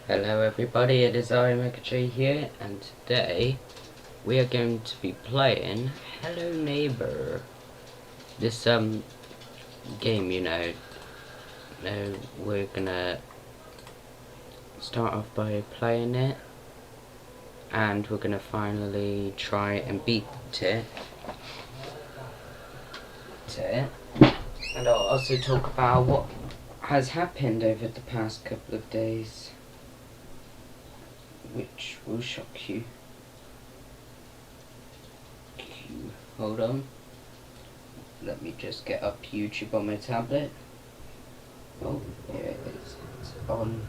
Hello everybody, it is I, Megatree here, and today we are going to be playing Hello Neighbor. This game, we're gonna start off by playing it, and we're gonna finally try and beat it. And I'll also talk about what has happened over the past couple of days, which will shock you. Hold on. Let me just get up YouTube on my tablet. Oh, here it is. It's on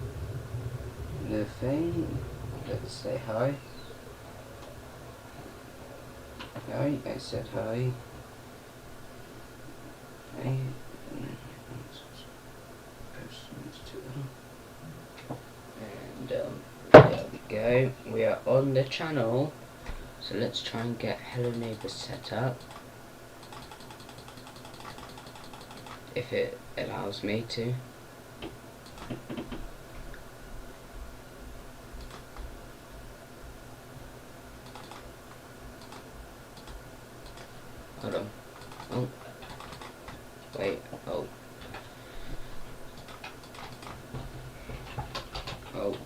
the thing. Let's say hi. Hi, I said hi. Hi. And there we go. We are on the channel. So let's try and get Hello Neighbor set up. If it allows me to. Hold on. Oh. Wait. Oh. Oh.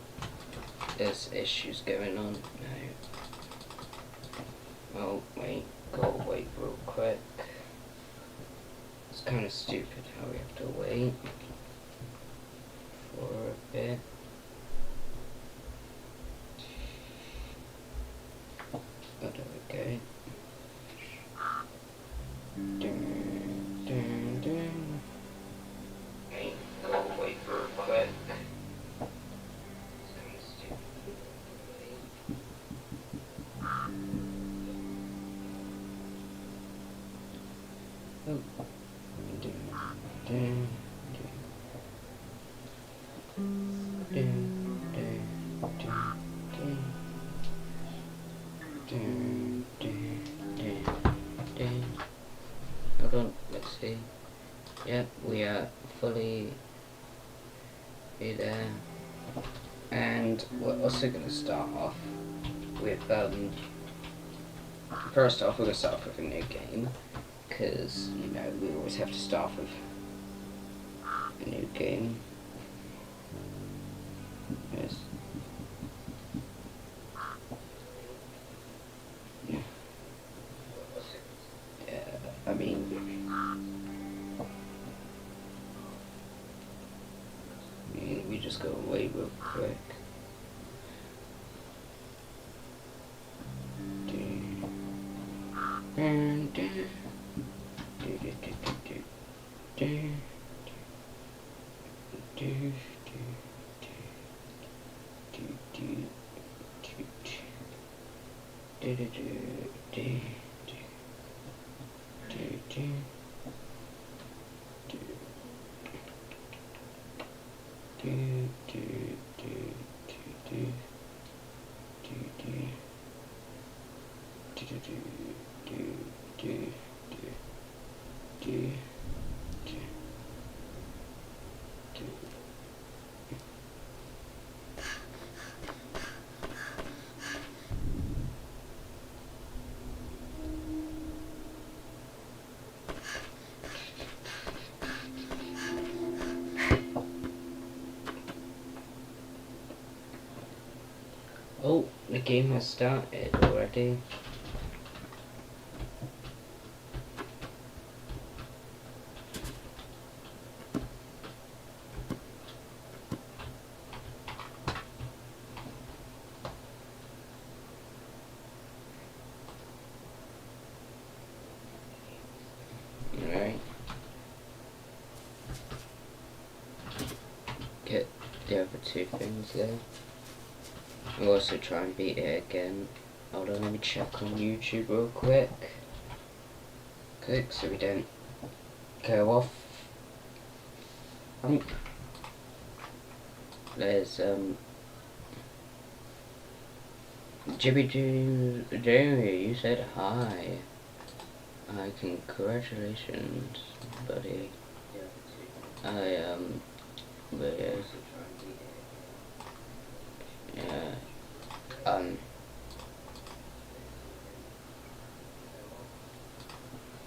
There's issues going on. No. Oh, wait. Gotta wait real quick. It's kind of stupid how we have to wait for a bit. Oh, there we go. Dun, dun, dun. Wait, gotta wait real quick. It's kind of stupid. Oh. Hold on, let's see. Yep, we are fully there. And we're also going to start off with, first off we're going to start off with a new game. Because, we always have to start with a new game. Yes. I mean, we just go away real quick. Oh, the game has started already. Alright. Get the other two things there. We'll also try and beat it again. Hold on, let me check on YouTube real quick. Quick, so we don't go off. There's Jibby Jamie, you said hi. Congratulations, buddy. But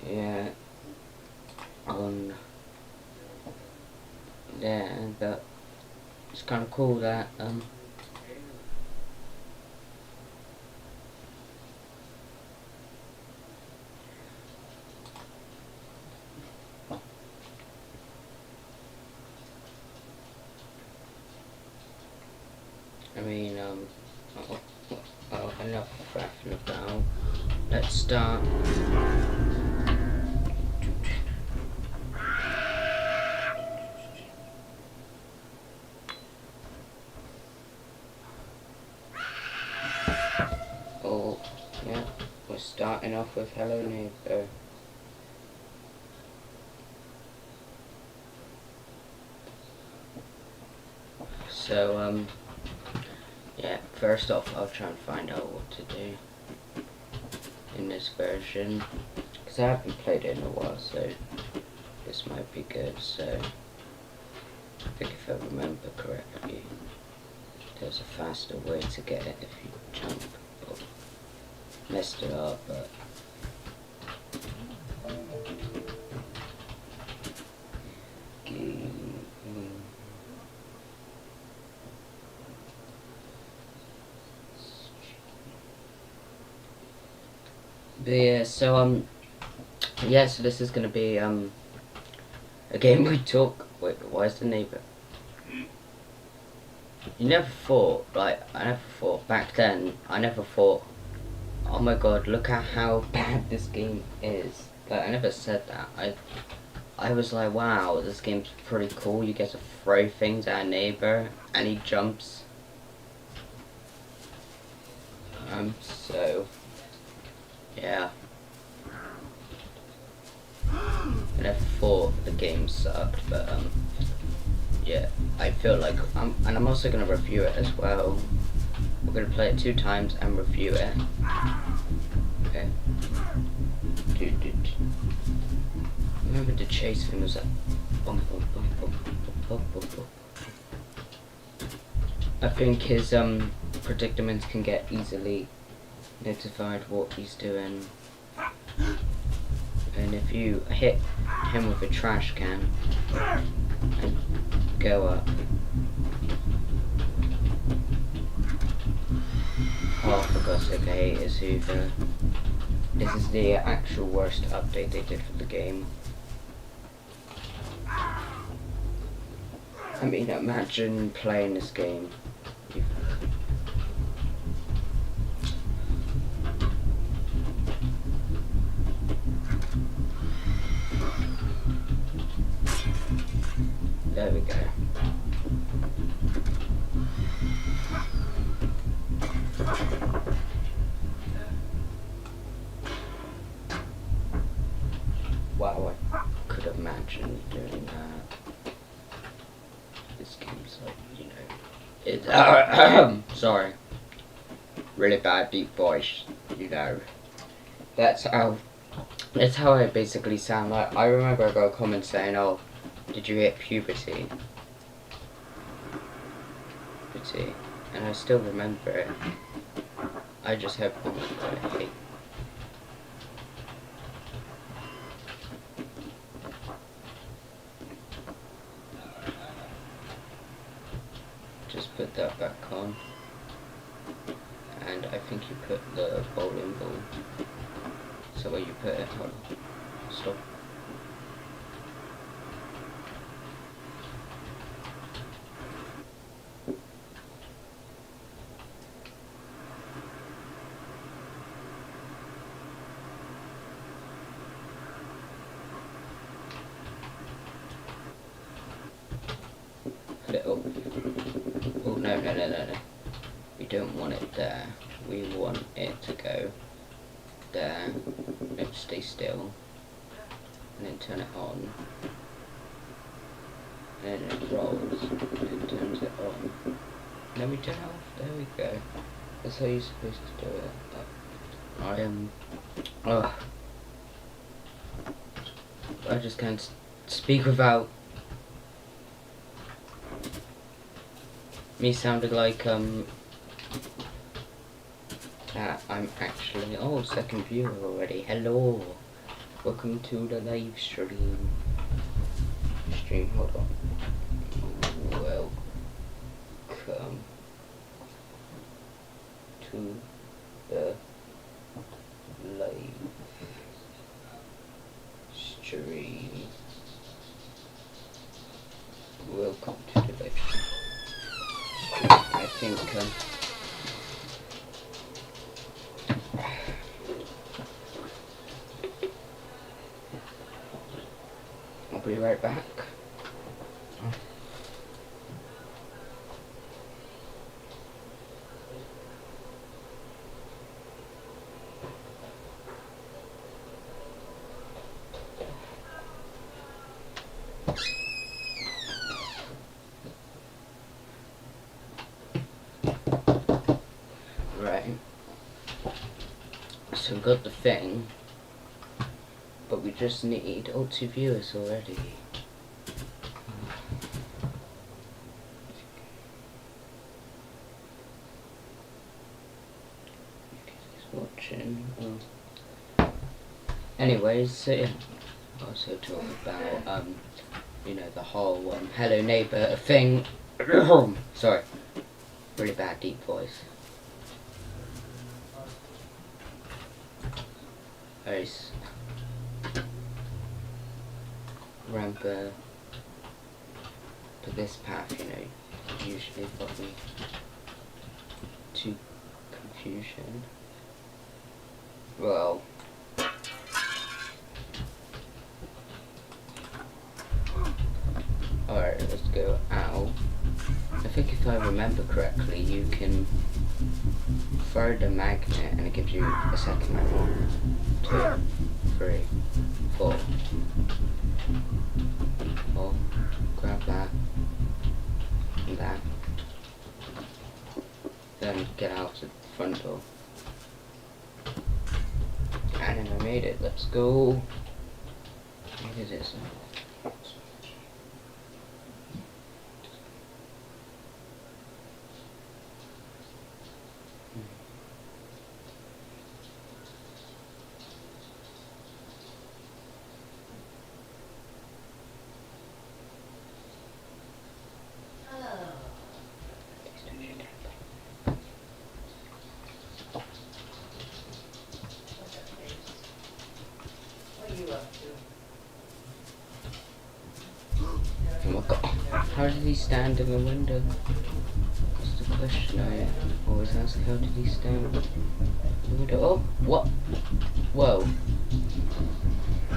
yeah, on there, but it's kind of cool that I mean enough faffing about. Let's start. Oh, yeah, we're starting off with Hello Neighbor. So, yeah, first off, I'll try and find out what to do in this version, because I haven't played it in a while, so this might be good. So, I think if I remember correctly, there's a faster way to get it if you jump. Oh, messed it up, but yeah, so yeah, so this is gonna be a game we took. Wait, why is the neighbor? You never thought, like, I never thought back then. I never thought, oh my god, look at how bad this game is. Like, I never said that. I was like, wow, this game's pretty cool. You get to throw things at a neighbor, and he jumps. So yeah. I never thought the game sucked, but yeah, I feel like and I'm also gonna review it as well. We're gonna play it 2 times and review it. Okay. Remember the chase thing was that bum, bum, bum, bum, bum, bum, bum. I think his predicaments can get easily notified what he's doing. And if you hit him with a trash can and go up, oh, for God's sake, I hate his Hoover. This is the actual worst update they did for the game. I mean, imagine playing this game. There we go. Wow, I could imagine doing that. This game's like, you know, sorry, really bad deep voice, you know. That's how I basically sound. Like, I remember I got a comment saying, "Oh, did you hit puberty?" And I still remember it. I just hope, oh my god, I hate. Just put that back on. And I think you put the bowling ball. So where you put it, hold on. Stop. Oh, no. We don't want it there. We want it to go there. No, stay still. And then turn it on. And then it rolls. And turns it on. And then we turn it off. There we go. That's how you're supposed to do it. I am... I just can't speak without... me sounded like, that I'm actually second viewer already. Hello, welcome to the live stream. Hold on. Welcome to the live stream. Welcome to the live stream. I think I'll be right back. Right. So we got the thing, but we just need 2 viewers already. Watching. Anyways, so yeah, also talk about you know, the whole hello neighbour thing. Sorry, really bad deep voice. Remember to this path, you know, usually got me to confusion. Well, alright, let's go out. I think if I remember correctly, you can throw the magnet and it gives you a second magnet. 2, 3, 4. Oh, grab that and that. Then get out the front door. And then I made it. Let's go. What is this? Oh my god, how did he stand in the window? That's the question I always ask. How did he stand in the window? Oh, what? Whoa.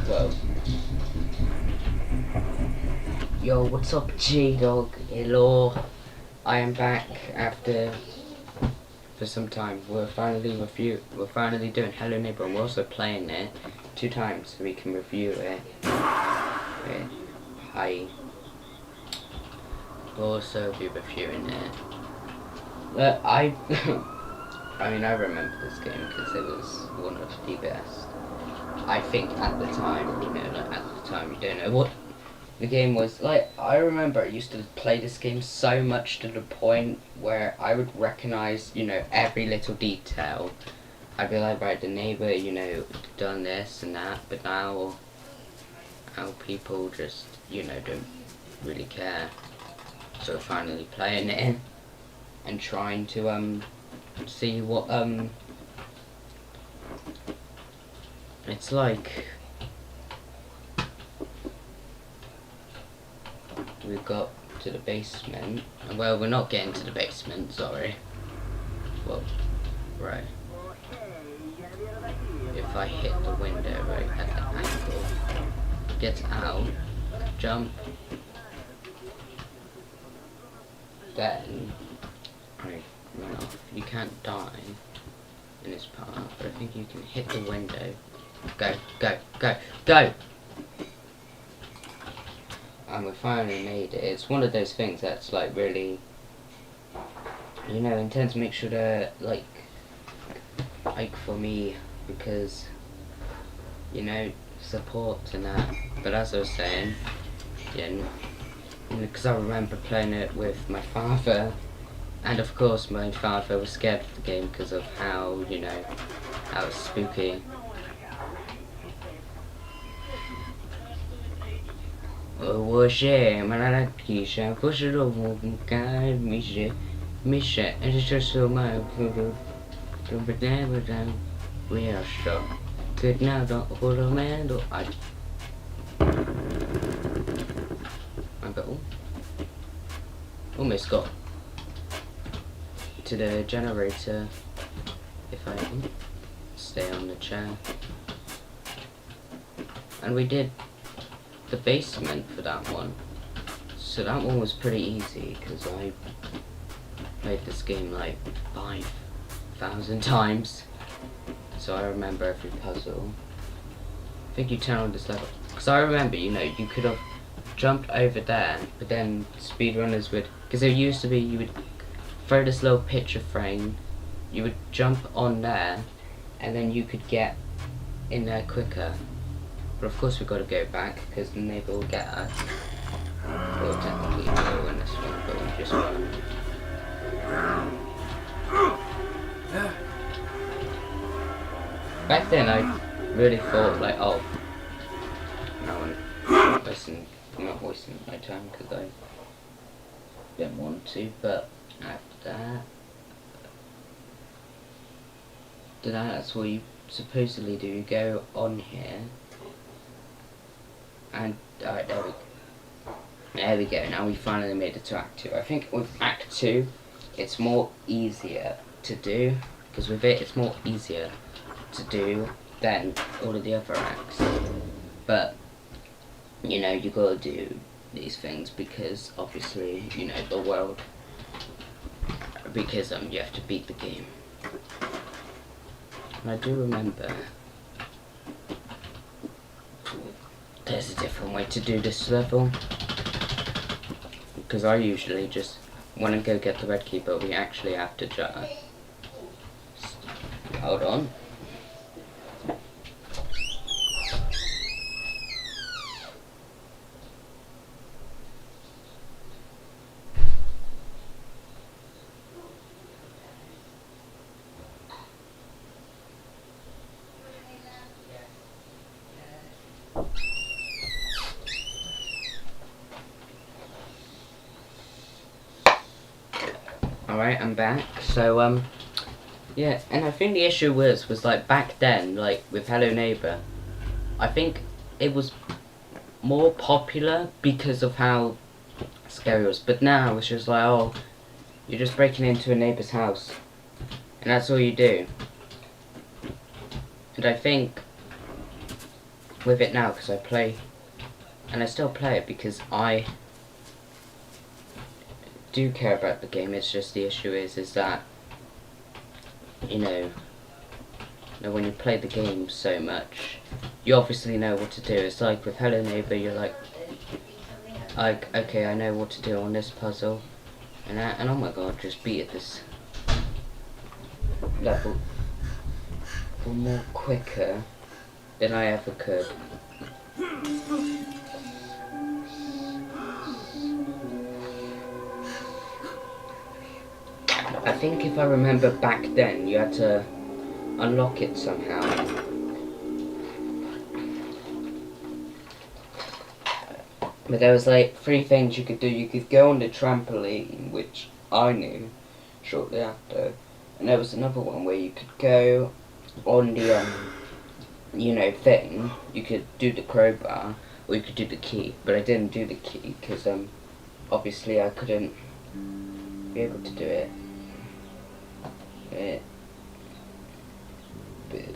Whoa. Yo, what's up, J-Dog? Hello. I am back for some time. We're finally doing Hello Neighbor, and we're also playing it 2 times so we can review it. Hi. We'll also be reviewing it. But I mean, I remember this game because it was one of the best. I think at the time, you know, like at the time you don't know what the game was. Like, I remember I used to play this game so much to the point where I would recognize, you know, every little detail. I'd be like, right, the neighbor, you know, done this and that, but now people just, you know, don't really care. So finally playing it and trying to see what it's like. We got to the basement. Well, we're not getting to the basement, sorry. Well, right. If I hit the window right at the angle, get out, jump, then I run off. You can't die in this part, but I think you can hit the window. Go, go, go, go! And we finally made it. It's one of those things that's like really, you know, intense. Make sure to like for me, because, you know, support and that. But as I was saying, yeah, because I remember playing it with my father, And of course my father was scared of the game because of how, you know, how it's spooky.我是马拉拉地上不是落幕该迷失迷失，而是这是my don't pretend we are sure good now don't hold a man do I got almost got to the generator if I stay on the chair. And we did the basement for that one, so that one was pretty easy because I played this game like 5,000 times, so I remember every puzzle. I think you turn on this level because I remember, you know, you could have jumped over there, but then speedrunners would, because there used to be, you would throw this little picture frame, you would jump on there, and then you could get in there quicker. But of course we've got to go back because the neighbour will get us. Well, technically no in this one, but we just won't. Back then I really thought like, oh, no, I'm not wasting my time because I didn't want to, but after that's what you supposedly do. You go on here. And alright, there we go. Now we finally made it to Act 2. I think with Act 2, it's more easier to do, because with it, it's more easier to do than all of the other acts. But you know, you gotta do these things because obviously, you know, the world. Because you have to beat the game. And I do remember. There's a different way to do this level, because I usually just want to go get the red key, but we actually have to just hold on. Alright, I'm back. So, yeah, and I think the issue was like back then, like with Hello Neighbor, I think it was more popular because of how scary it was. But now it's just like, oh, you're just breaking into a neighbor's house, and that's all you do. And I think with it now, because I play, and I still play it because I do care about the game. It's just the issue is that, you know, when you play the game so much, you obviously know what to do. It's like with Hello Neighbor, you're like, okay, I know what to do on this puzzle, and oh my god, just beat at this level more quicker than I ever could. I think if I remember back then, you had to unlock it somehow. But there was like 3 things you could do. You could go on the trampoline, which I knew shortly after. And there was another one where you could go on the, you know, thing. You could do the crowbar, or you could do the key. But I didn't do the key, because, obviously I couldn't be able to do it.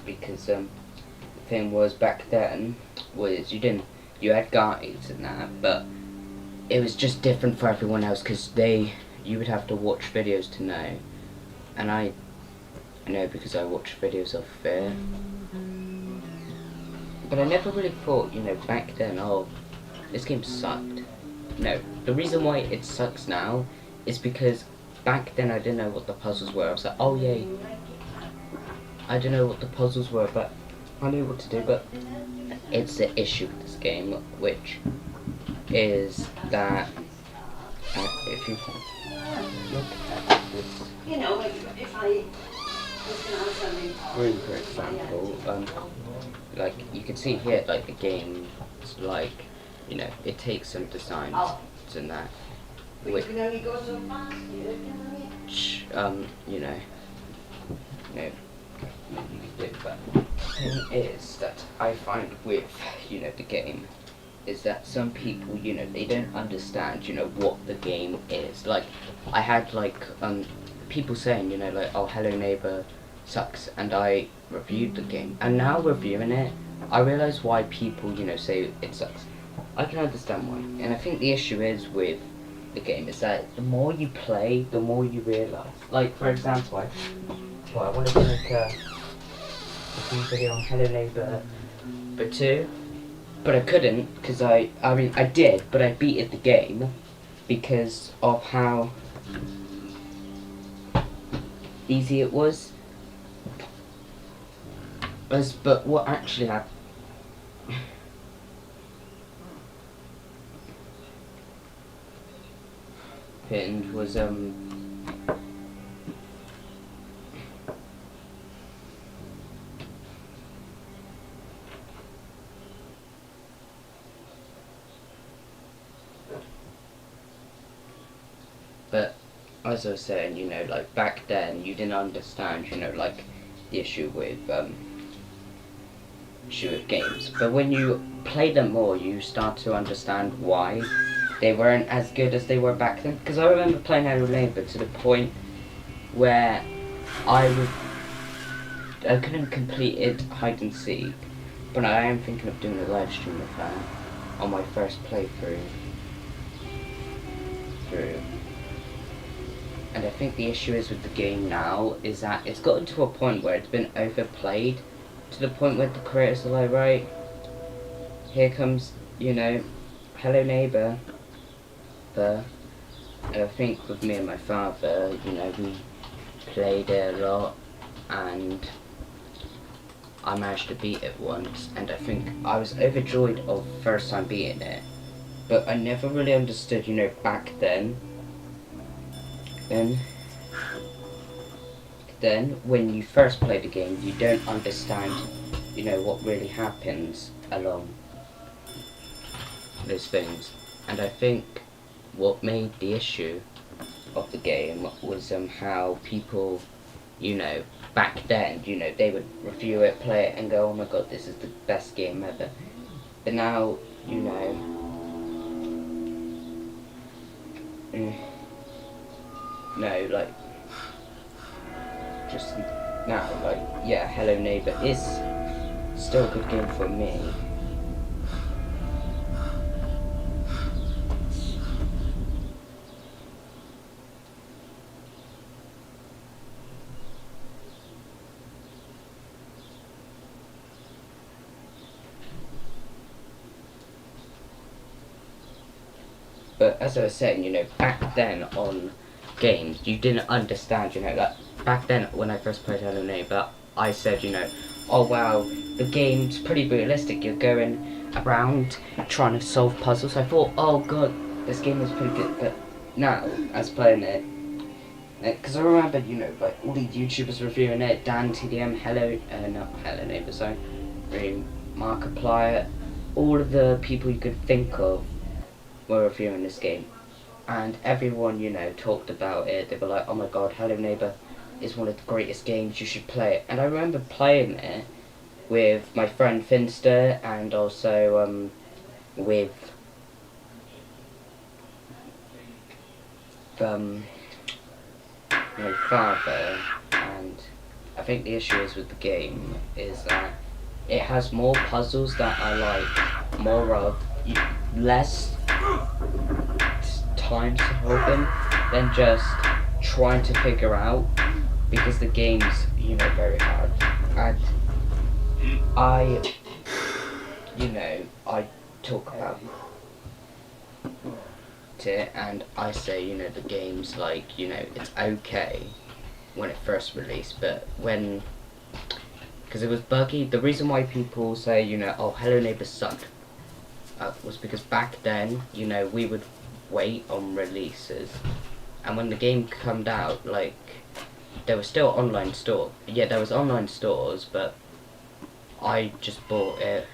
Because the thing was back then was you had guides and that, but it was just different for everyone else because you would have to watch videos to know, and I know because I watch videos of it. But I never really thought, you know, back then, oh, this game sucked. No, the reason why it sucks now is because back then I didn't know what the puzzles were. I was like, oh yay, I don't know what the puzzles were, but I knew what to do. But it's the issue with this game, which is that if you look at this know, if I was going to have something. Really, for example, like you can see here, like the game's like, you know, it takes some designs and that, which, You can only go so fast, you know, maybe you can do, but the thing is that I find with, you know, the game, is that some people, you know, they don't understand, you know, what the game is. Like, I had, like, people saying, you know, like, oh, Hello Neighbor sucks, and I reviewed the game. And now reviewing it, I realise why people, you know, say it sucks. I can understand why. And I think the issue is with the game is that the more you play, the more you realise. Like, for example, I wanted to make a review video on Hello Neighbor but 2, but I couldn't because I mean I did, but I beat the game because of how easy it was. But what actually happened was but as I was saying, you know, like back then you didn't understand, you know, like the issue with games. But when you play them more, you start to understand why they weren't as good as they were back then. Because I remember playing Hello Neighbor to the point where I couldn't complete it hide and seek, but I am thinking of doing a live stream of that on my first playthrough. And I think the issue is with the game now is that it's gotten to a point where it's been overplayed to the point where the creators are like, right, here comes, you know, Hello Neighbor. And I think with me and my father, you know, we played it a lot, and I managed to beat it once, and I think I was overjoyed of first time beating it, but I never really understood, you know, back then when you first play the game, you don't understand, you know, what really happens along those things. And I think what made the issue of the game was how people, you know, back then, you know, they would review it, play it, and go, oh my god, this is the best game ever. But now, you know, no, like, just now, like, yeah, Hello Neighbor is still a good game for me. But as I was saying, you know, back then on games, you didn't understand, you know, like, back then when I first played Hello Neighbor, I said, you know, oh wow, the game's pretty realistic, you're going around trying to solve puzzles. I thought, oh god, this game is pretty good, but now, as playing it, because I remember, you know, like, all these YouTubers reviewing it, Dan, TDM, not Hello Neighbor, sorry, Markiplier, all of the people you could think of were reviewing this game, and everyone, you know, talked about it. They were like, oh my god, Hello Neighbor is one of the greatest games, you should play it. And I remember playing it with my friend Finster, and also with my father. And I think the issue is with the game is that it has more puzzles that I like more of, less time to solve them than just trying to figure out, because the game's, you know, very hard. And I, you know, I talk about it and I say, you know, the game's like, you know, it's okay when it first released, but when, because it was buggy, the reason why people say, you know, oh, Hello Neighbor sucked, was because back then, you know, we would wait on releases, and when the game came out, like, there was still online store. Yeah, there was online stores, but I just bought it.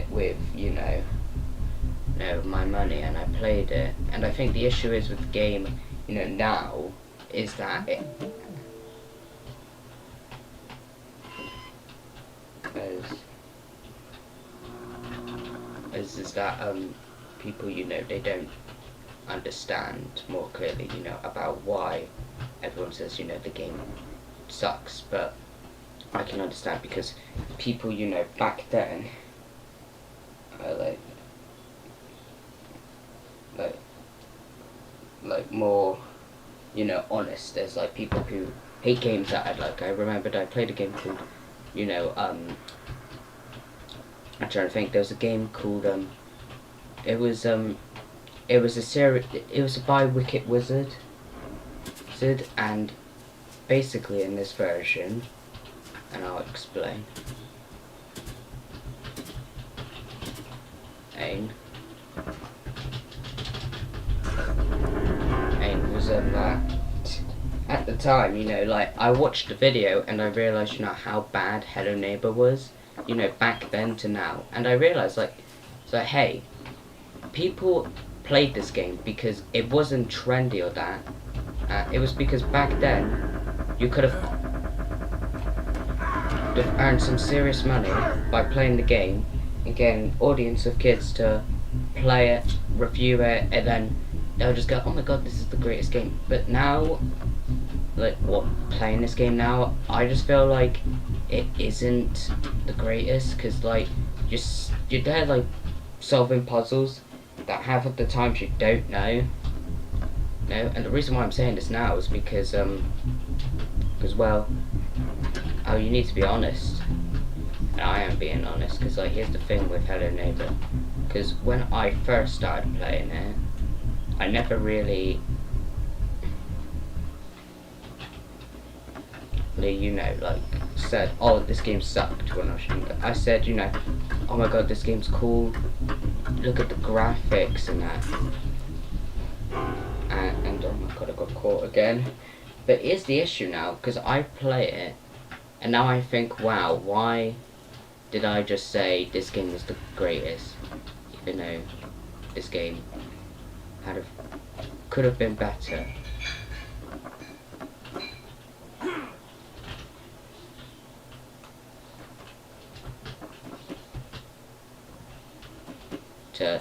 With my money, and I played it. And I think the issue is with the game, now, is that is that people, they don't understand more clearly, about why everyone says, the game sucks. But I can understand, because people, back then are like more, honest. There's like people who hate games that I like. I remembered I played a game called, I'm trying to think. There was a game called it was a series. It was by Wicked Wizard, and basically in this version, and I'll explain. Ain was at the time, like I watched the video and I realized, how bad Hello Neighbor was, back then to now, and I realized hey, people played this game because it wasn't trendy or that. It was because back then you could have earned some serious money by playing the game and getting an audience of kids to play it, review it, and then they'll just go, oh my god, this is the greatest game. But now, playing this game now, I just feel like it isn't the greatest, because you're there solving puzzles that half of the times you don't know. And the reason why I'm saying this now is because well, you need to be honest. And I am being honest, because here's the thing with Hello Neighbor. Because when I first started playing it, I never really, said, oh, this game sucked when I was younger. I said, oh my god, this game's cool. Look at the graphics and that. And oh my god, I got caught again. But here's the issue now, because I play it, and now I think, wow, why did I just say this game was the greatest, even though this game could have been better.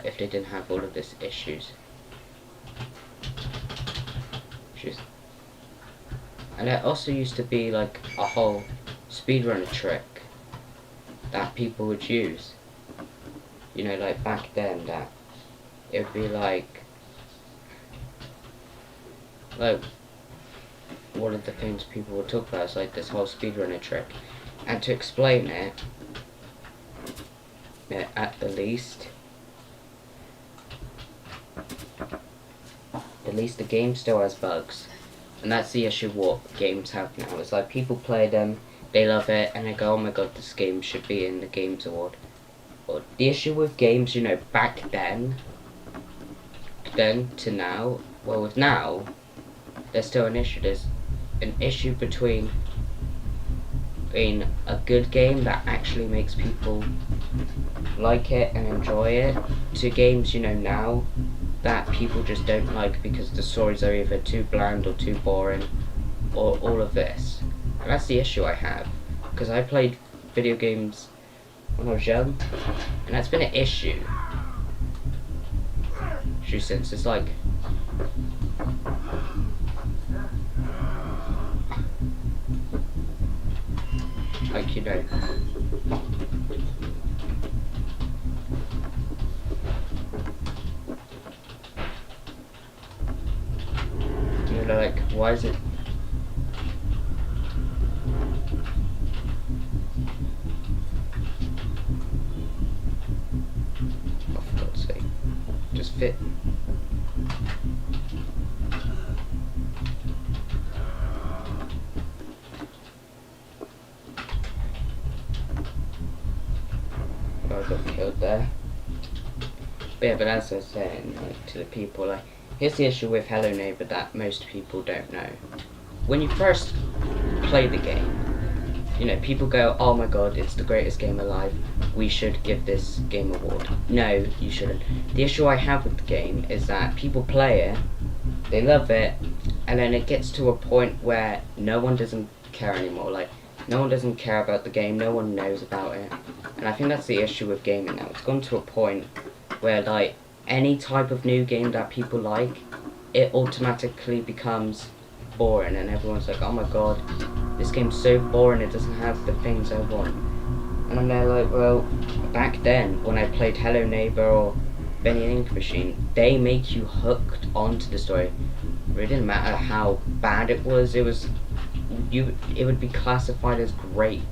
If they didn't have all of these issues. And there also used to be a whole speedrunner trick that people would use. Back then, that it would be one of the things people would talk about is this whole speedrunner trick. And to explain it, at the least the game still has bugs. And that's the issue what games have now. It's people play them, they love it, and they go, oh my god, this game should be in the Games Award. But the issue with games, back then to now, well, with now, there's still an issue. There's an issue between a good game that actually makes people like it and enjoy it, to games, now, that people just don't like because the stories are either too bland or too boring, or all of this. And that's the issue I have, because I played video games when I was young, and that's been an issue since. It's why is it? Oh, for God's sake. Just fit. Oh, I got killed there. Yeah, but as I was saying, like, to the people, like, here's the issue with Hello Neighbor that most people don't know. When you first play the game, you know, people go, oh my god, it's the greatest game alive, we should give this game award. No, you shouldn't. The issue I have with the game is that people play it, they love it, and then it gets to a point where no one doesn't care anymore. Like, no one doesn't care about the game, no one knows about it. And I think that's the issue with gaming now. It's gone to a point where, like, any type of new game that people like, it automatically becomes boring, and everyone's like, oh my god, this game's so boring, it doesn't have the things I want. And I'm there like, well, back then, when I played Hello Neighbor or Bendy and Ink Machine, they make you hooked onto the story. It really didn't matter how bad it was, it would be classified as great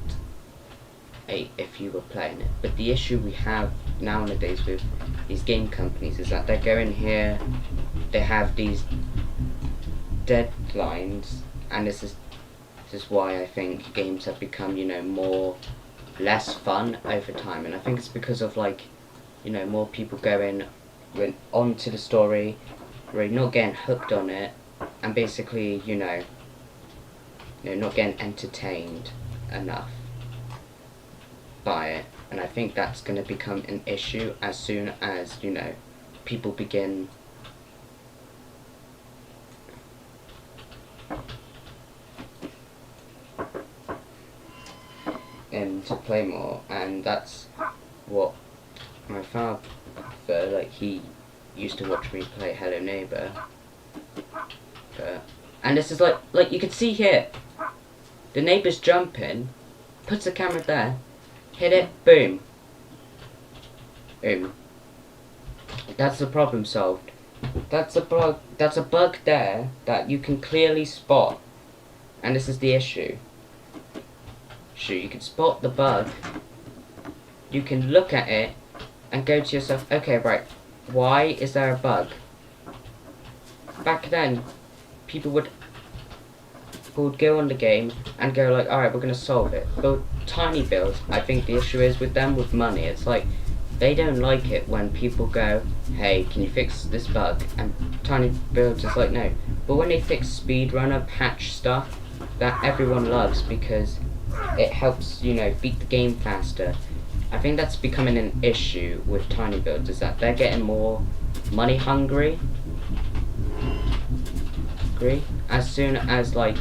if you were playing it. But the issue we have nowadays with these game companies is that they go in here, they have these deadlines, and this is why I think games have become, you know, less fun over time. And I think it's because of, like, you know, more people going onto the story, really not getting hooked on it, and basically, you know, not getting entertained enough by it. And I think that's going to become an issue as soon as, you know, people begin to play more. And that's what my father, like, he used to watch me play Hello Neighbor. And this is like you can see here, the neighbor's jumping, puts the camera there, hit it, boom. Boom. That's the problem solved. That's a bug there that you can clearly spot. And this is the issue. Sure, you can spot the bug. You can look at it and go to yourself, okay, right, why is there a bug? Back then, people would go on the game and go like, alright, we're going to solve it. But tiny builds, I think the issue is with them with money. It's like, they don't like it when people go, hey, can you fix this bug? And tiny builds is like, no. But when they fix speedrunner patch stuff, that everyone loves because it helps, you know, beat the game faster. I think that's becoming an issue with tiny builds, is that they're getting more money hungry. As soon as, like,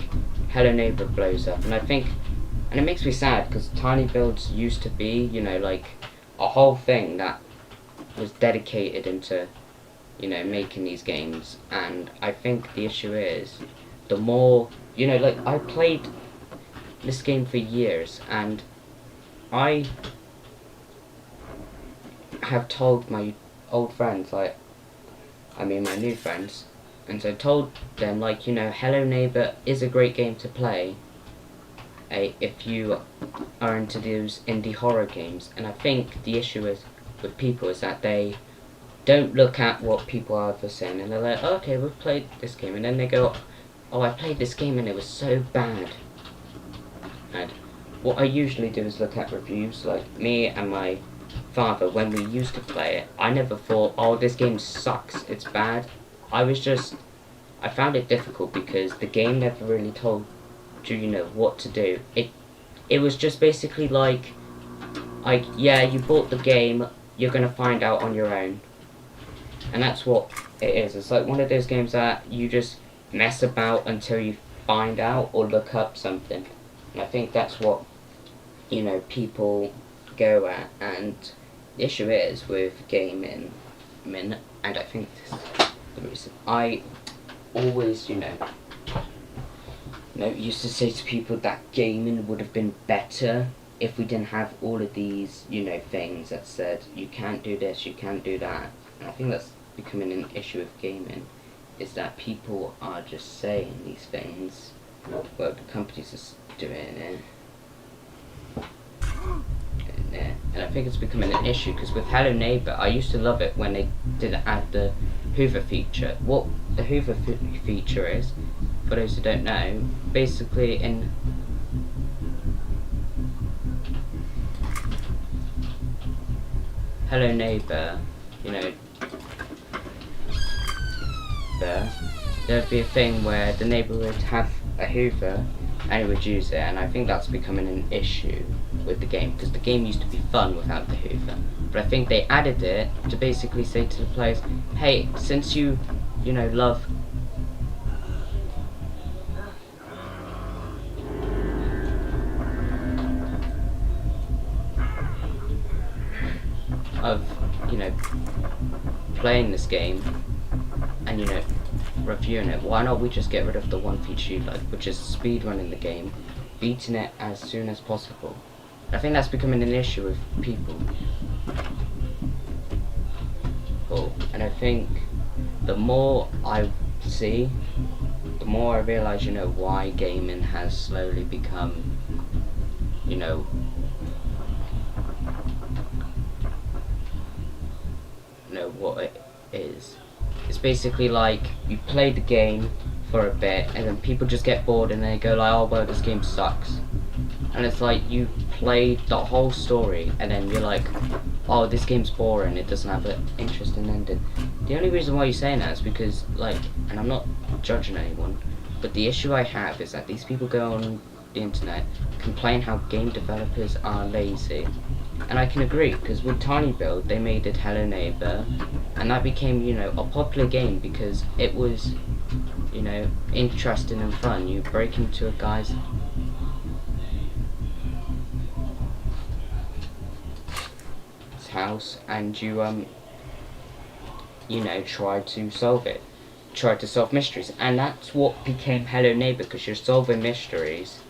Hello Neighbor blows up. And I think, and it makes me sad because tiny builds used to be, you know, like a whole thing that was dedicated into, you know, making these games. And I think the issue is, the more, you know, like, I played this game for years, and I have told my old friends, like, I mean my new friends, and so I told them, like, you know, Hello Neighbor is a great game to play if you are into those indie horror games. And I think the issue is with people is that they don't look at what people are saying, and they're like, oh, okay, we've played this game, and then they go, oh, I played this game and it was so bad. And what I usually do is look at reviews. Like, me and my father, when we used to play it, I never thought, oh, this game sucks, it's bad. I found it difficult because the game never really told you, you know, what to do. It was just basically like, yeah, you bought the game, you're gonna find out on your own. And that's what it is. It's like one of those games that you just mess about until you find out or look up something. And I think that's what, you know, people go at. And the issue is with gaming, and I think this is the reason I always, you know, used to say to people that gaming would have been better if we didn't have all of these, you know, things that said you can't do this, you can't do that. And I think that's becoming an issue with gaming, is that people are just saying these things, but the companies are doing it. And I think it's becoming an issue because with Hello Neighbor, I used to love it when they didn't add the Hoover feature. What the Hoover feature is, for those who don't know, basically in Hello Neighbor, you know, Neighbour, there'd be a thing where the neighbour would have a Hoover and he would use it, and I think that's becoming an issue with the game, because the game used to be fun without the Hoover. But I think they added it to basically say to the players, hey, since you love of, playing this game and, reviewing it, why not we just get rid of the one feature you like, which is speedrunning the game, beating it as soon as possible. I think that's becoming an issue with people. And I think the more I see, the more I realise, why gaming has slowly become, what it is. It's basically like you play the game for a bit and then people just get bored and they go like, oh well, this game sucks. And it's like you played the whole story and then you're like, oh, this game's boring, it doesn't have an interesting ending. The only reason why you're saying that is because, like, and I'm not judging anyone, but the issue I have is that these people go on the internet, complain how game developers are lazy. And I can agree, because with Tiny Build, they made it Hello Neighbor, and that became, a popular game because it was, interesting and fun. You break into a guy's house and you try to solve it, try to solve mysteries, and that's what became Hello Neighbor, because you're solving mysteries,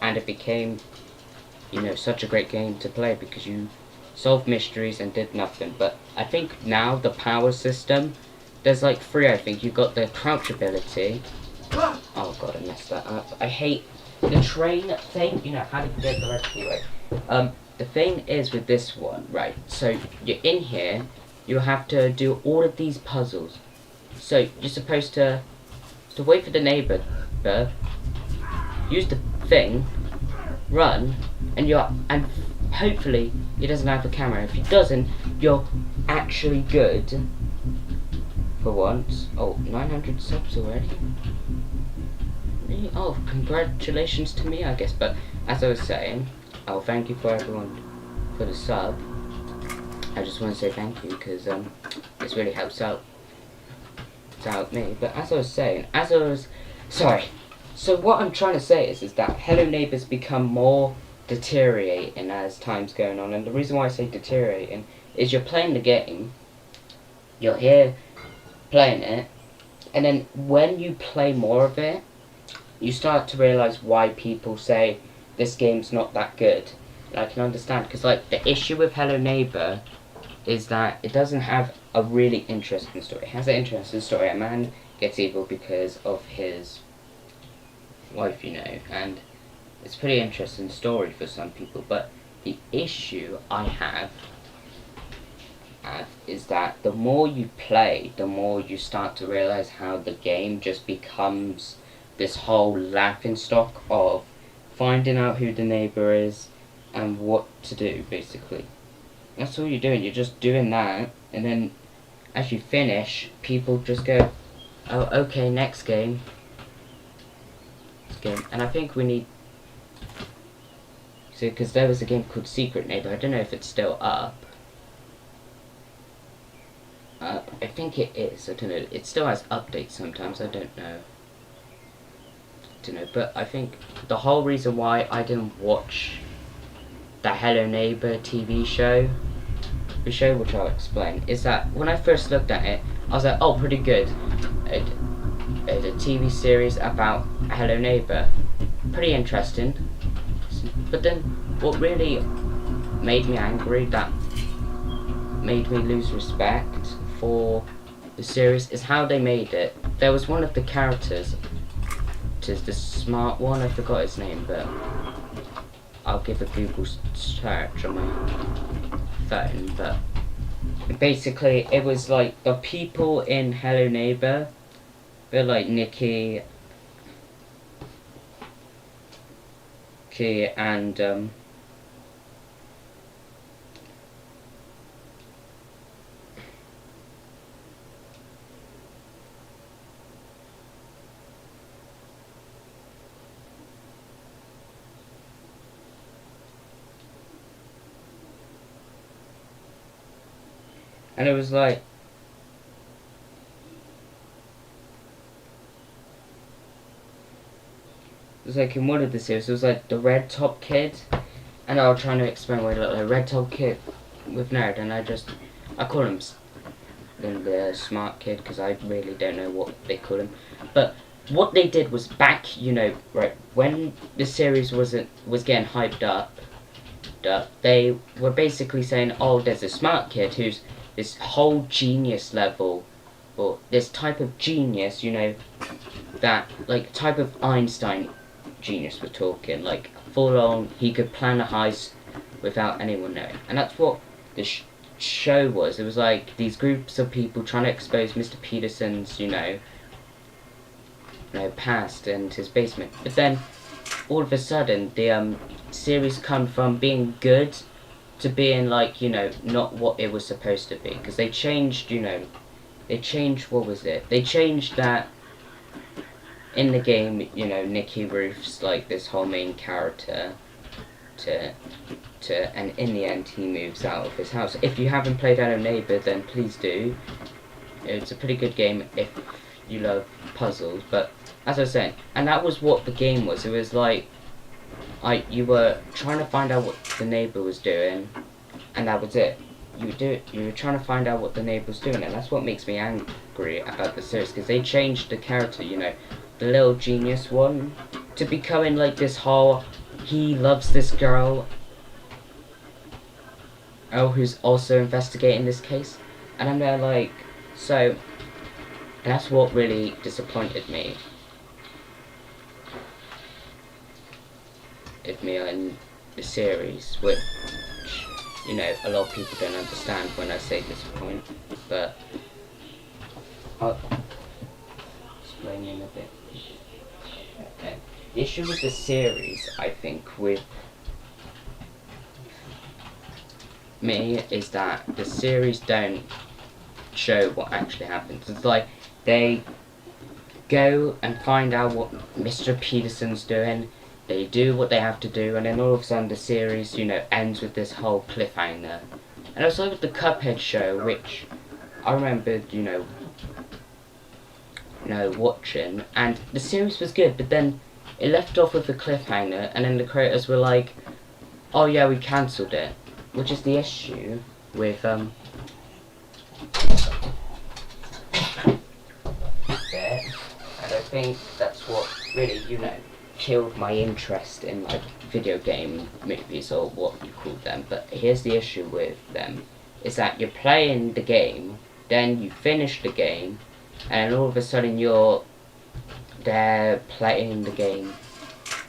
and it became such a great game to play because you solved mysteries and did nothing. But I think now the power system, there's like 3. I think you've got the crouch ability. Oh god, I messed that up. I hate the train thing. How did you get the rest anyway? The thing is with this one, right, so you're in here, you have to do all of these puzzles. So you're supposed to wait for the neighbor, use the thing, run, and hopefully he doesn't have a camera. If he doesn't, you're actually good for once. Oh, 900 subs already? Really? Oh, congratulations to me, I guess. But as I was saying, thank you for everyone for the sub. I just want to say thank you because this really helps out me. But as I was saying, sorry. So what I'm trying to say is that Hello Neighbor's become more deteriorating as time's going on, and the reason why I say deteriorating is you're playing the game, you're here playing it, and then when you play more of it, you start to realise why people say this game's not that good. And I can understand, because like the issue with Hello Neighbor is that it doesn't have a really interesting story. It has an interesting story. A man gets evil because of his wife, and it's a pretty interesting story for some people. But the issue I have is that the more you play, the more you start to realise how the game just becomes this whole laughing stock of finding out who the neighbour is and what to do, basically. That's all you're doing, you're just doing that, and then as you finish, people just go, oh, okay, next game. And I think we need, so because there was a game called Secret Neighbor, I don't know if it's still up. I think it is, I don't know, it still has updates sometimes, I don't know. But I think the whole reason why I didn't watch the Hello Neighbor TV show, which I'll explain, is that when I first looked at it, I was like, oh, pretty good. A TV series about Hello Neighbor, pretty interesting. But then what really made me angry, that made me lose respect for the series, is how they made it. There was one of the characters, which is the smart one, I forgot his name, but I'll give a Google search on my phone. But basically it was like the people in Hello Neighbor, they're like Nikki and And it was like, in one of the series, it was like the red top kid, and I was trying to explain what he looked like. Red top kid with nerd, and I call him the smart kid because I really don't know what they call him. But what they did was back, right when the series was getting hyped up, they were basically saying, oh, there's a smart kid who's this whole genius level, or this type of genius, that like type of Einstein genius we're talking, like full on, he could plan a heist without anyone knowing. And that's what the show was. It was like these groups of people trying to expose Mr. Peterson's, past and his basement. But then all of a sudden the series come from being good to being like, not what it was supposed to be, because they changed, what was it? They changed that in the game, Nicky Roof's like this whole main character and in the end he moves out of his house. If you haven't played Hello Neighbor, then please do. It's a pretty good game if you love puzzles, but as I was saying, and that was what the game was. It was like, you were trying to find out what the neighbor was doing, and that was it. You were trying to find out what the neighbor was doing, and that's what makes me angry about the series, because they changed the character, the little genius one, to becoming like this whole, he loves this girl, who's also investigating this case, and I'm there like, so, that's what really disappointed me. In the series, which, a lot of people don't understand when I say disappoint, but I'll explain in a bit. Okay. The issue with the series, I think, with me, is that the series don't show what actually happens. It's like, they go and find out what Mr. Peterson's doing, they do what they have to do, and then all of a sudden the series, ends with this whole cliffhanger. And also with the Cuphead show, which I remembered, watching, and the series was good, but then it left off with the cliffhanger, and then the creators were like, oh yeah, we cancelled it. Which is the issue with, there. And I think that's what really, killed my interest in like video game movies, or what you call them. But here's the issue with them, is that you're playing the game, then you finish the game, and all of a sudden you're there playing the game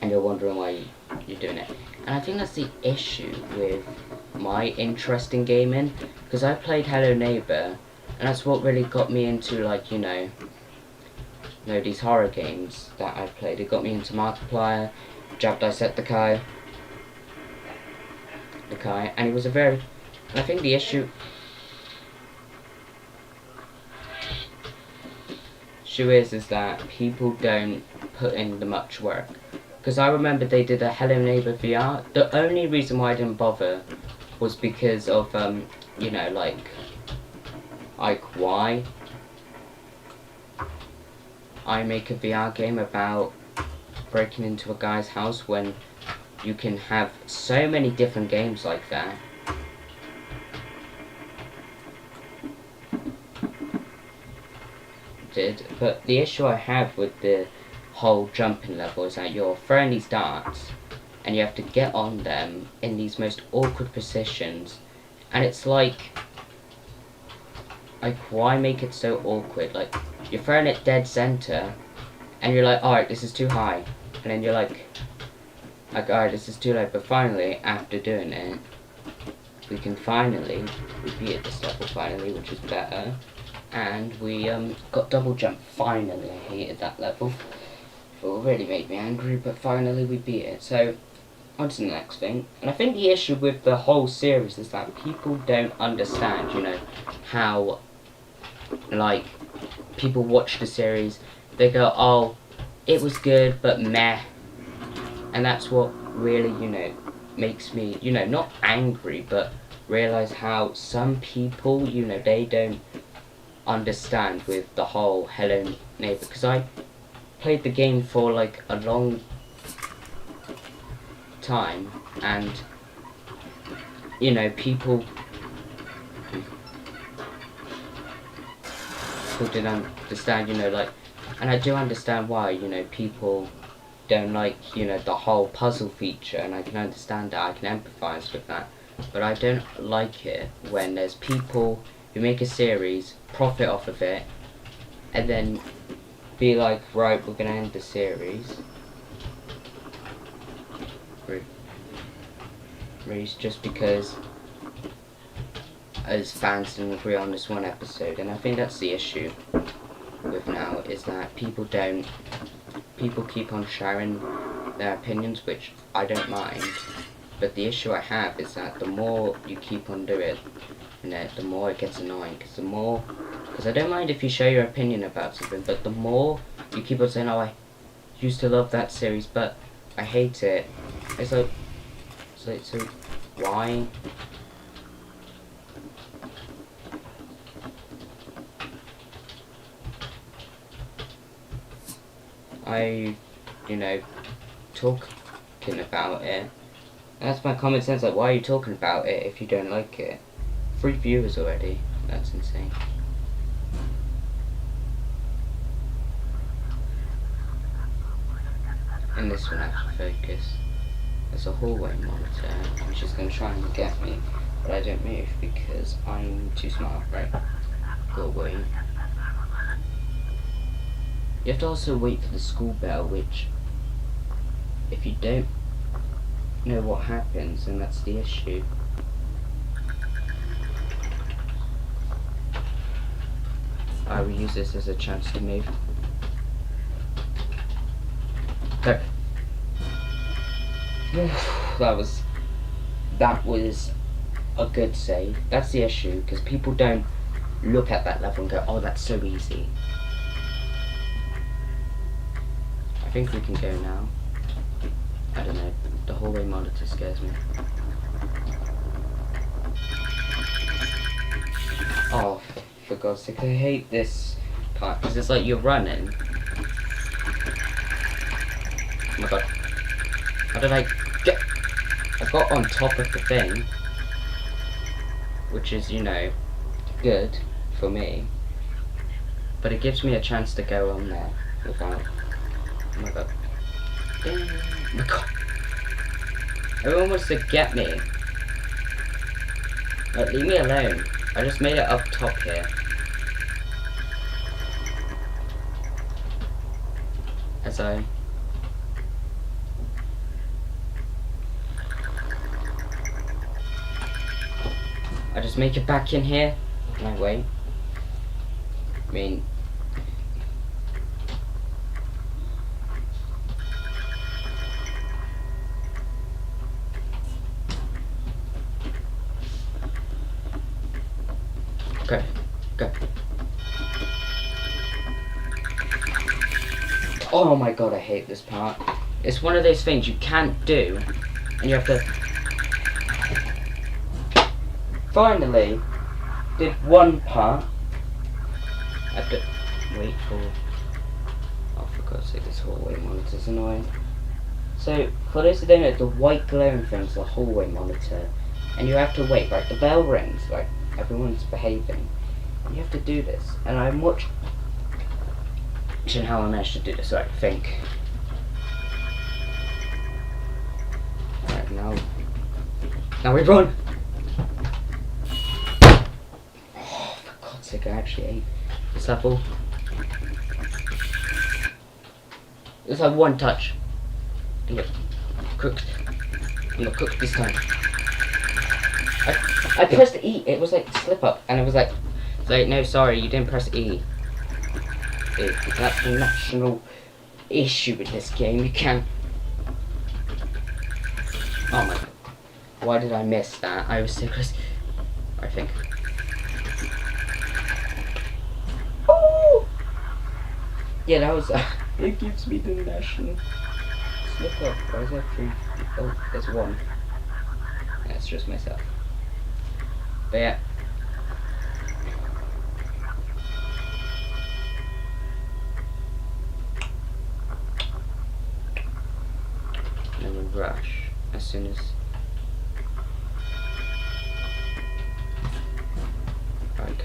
and you're wondering why you're doing it. And I think that's the issue with my interest in gaming, because I played Hello Neighbor, and that's what really got me into like, these horror games that I've played. It got me into Markiplier, Jab Dissect the Kai, and it was and I think the issue is that people don't put in the much work. Because I remember they did a Hello Neighbor VR. The only reason why I didn't bother was because of, why I make a VR game about breaking into a guy's house when you can have so many different games like that. But the issue I have with the whole jumping level is that you're throwing these darts and you have to get on them in these most awkward positions, and it's like why make it so awkward? Like, you're throwing it dead center and you're like, alright, this is too high, and then you're like alright, this is too low. But finally, after doing it, we beat this level finally, which is better. And we got double jump finally. I hated that level. It really made me angry, but finally we beat it. So, on to the next thing. And I think the issue with the whole series is that people don't understand, how, people watch the series, they go, oh, it was good, but meh. And that's what really, makes me, not angry, but realize how some people, you know, they don't understand with the whole Hello Neighbor, because I played the game for like a long time, and you know, people didn't understand, you know, like, and I do understand why, you know, people don't like, you know, the whole puzzle feature, and I can understand that, I can empathize with that, but I don't like it when there's people who make a series, profit off of it, and then be like, right, we're gonna end the series. Just because as fans didn't agree on this one episode, and I think that's the issue with now, is that people keep on sharing their opinions, which I don't mind, but the issue I have is that the more you keep on doing it, the more it gets annoying, because I don't mind if you share your opinion about something, but the more you keep on saying, oh, I used to love that series, but I hate it, it's like, so why? You know, talking about it. That's my common sense, like, why are you talking about it if you don't like it? 3 viewers already, that's insane. And this one actually focus. There's a hallway monitor, which is going to try and get me, but I don't move because I'm too smart, right? Go away. You have to also wait for the school bell, which, if you don't know what happens, then that's the issue. I will use this as a chance to move. There. That was a good save. That's the issue, because people don't look at that level and go, oh, that's so easy. I think we can go now. I don't know, the hallway monitor scares me. Oh, for God's sake, I hate this part, because it's like you're running. Oh my god. How did I get... I got on top of the thing, which is, you know, good for me, but it gives me a chance to go on there without... Oh my god. Oh my god. Everyone wants to get me. Like, leave me alone. I just made it up top here. As I just make it back in here. Can I wait? I mean, go, go. Oh my god, I hate this part. It's one of those things you can't do, and you have to... Finally, did one part. I have to wait for... Oh, for God's sake, this hallway monitor's annoying. So, for those who don't know, the white glowing thing's the hallway monitor. And you have to wait, right? The bell rings, like, everyone's behaving. And you have to do this. And I'm watching how I managed to do this, I think. Alright, now we run! Oh, for God's sake, I actually ate this level. It's like one touch. I'm gonna cook. I'm gonna cook this time. I pressed E, it was like slip up, and it was like, no, sorry, you didn't press E. That's the national issue with this game, you can't... Oh my god. Why did I miss that? I was so close. I think. Oh! Yeah, that was... it gives me the national... Slip up. Why is there 3? Oh, there's 1. That's just myself. But yeah. And then we rush as soon as. Right,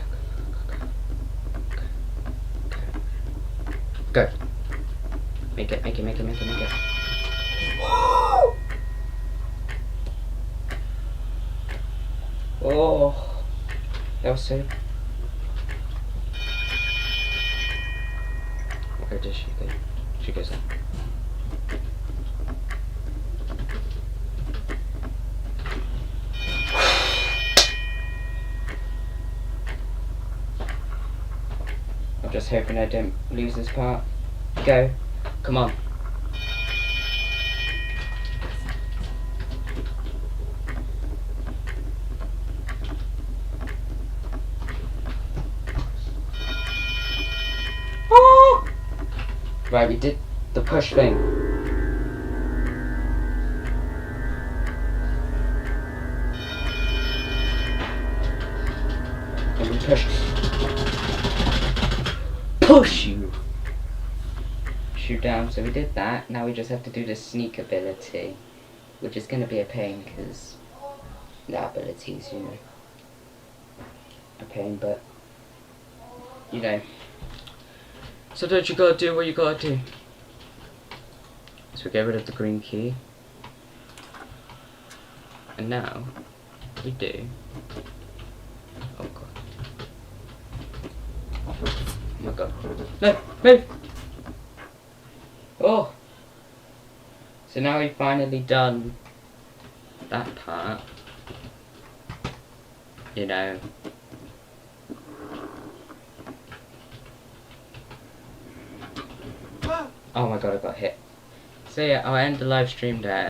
go. Make it. Oh, that was so. Where does she go? She goes up. I'm just hoping I don't lose this part. Go. Come on. Oh! Right, we did the push thing. And we push. Push you! Shoot down, so we did that. Now we just have to do the sneak ability. Which is going to be a pain, because the abilities, you know, a pain, but, you know. Sometimes you gotta do what you gotta do. So we get rid of the green key. And now, we do. Oh god. Oh my god. No! Move! Oh! So now we've finally done that part. You know. Oh my god, I got hit. So yeah, I'll end the live stream there.